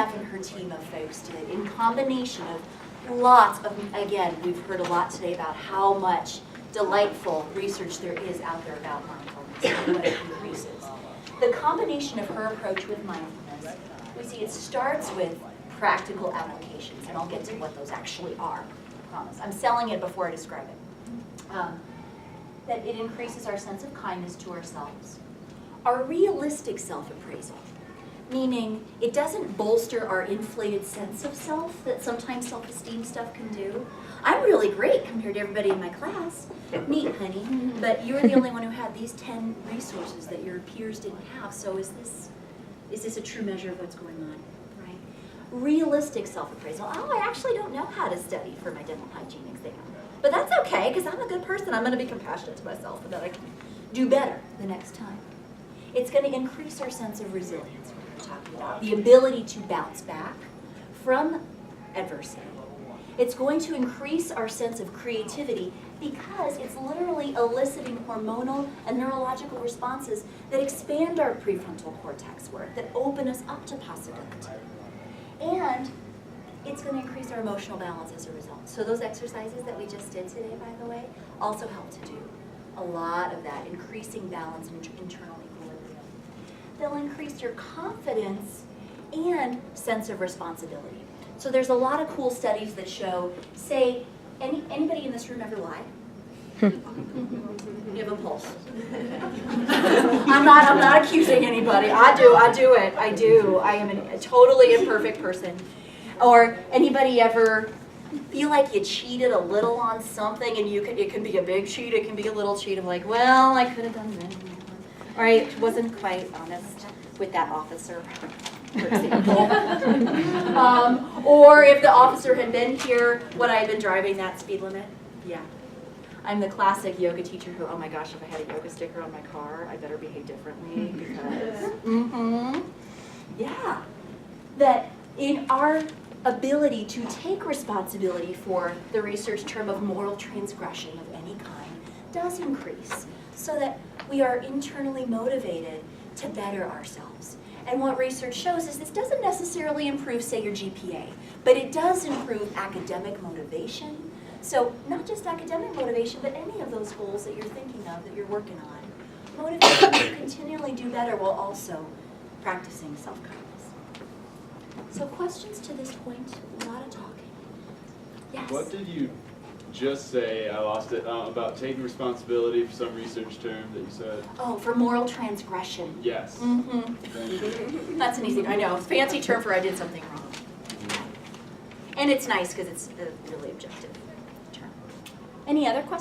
Neff and her team of folks did, in combination of lots of, again, we've heard a lot today about how much delightful research there is out there about mindfulness and what it increases. The combination of her approach with mindfulness, we see it starts with practical applications, and I'll get to what those actually are, I promise. I'm selling it before I describe it. That it increases our sense of kindness to ourselves. Our realistic self-appraisal, meaning it doesn't bolster our inflated sense of self that sometimes self-esteem stuff can do. I'm really great compared to everybody in my class. Neat, honey, but you're the only one who had these 10 resources that your peers didn't have, so is this a true measure of what's going on, right? Realistic self-appraisal. Oh, I actually don't know how to study for my dental hygiene exam. But that's okay, because I'm a good person. I'm going to be compassionate to myself and that I can do better the next time. It's going to increase our sense of resilience, what we're talking about, the ability to bounce back from adversity. It's going to increase our sense of creativity because it's literally eliciting hormonal and neurological responses that expand our prefrontal cortex work, that open us up to possibility. And it's going to increase our emotional balance as a result. So those exercises that we just did today, by the way, also help to do a lot of that, increasing balance and internal equilibrium. They'll increase your confidence and sense of responsibility. So there's a lot of cool studies that show, say, anybody in this room ever lie? You have a pulse. I'm not accusing anybody. I do it. I am a totally imperfect person. Or anybody ever feel like you cheated a little on something, and it can be a big cheat, it can be a little cheat of like, well, I could have done that. Or I wasn't quite honest with that officer, for example. Or if the officer had been here, would I have been driving that speed limit? Yeah. I'm the classic yoga teacher who, oh my gosh, if I had a yoga sticker on my car, I better behave differently because, yeah. That in our ability to take responsibility for the research term of moral transgression of any kind does increase so that we are internally motivated to better ourselves. And what research shows is this doesn't necessarily improve, say, your GPA, but it does improve academic motivation. So not just academic motivation, but any of those goals that you're thinking of, that you're working on. Motivation to continually do better while also practicing self-kindness. So questions to this point, a lot of talking. Yes? What did you just say, I lost it, about taking responsibility for some research term that you said? Oh, for moral transgression. Yes. Mm-hmm. That's an easy, I know, fancy term for I did something wrong. And it's nice because it's a really objective term. Any other questions?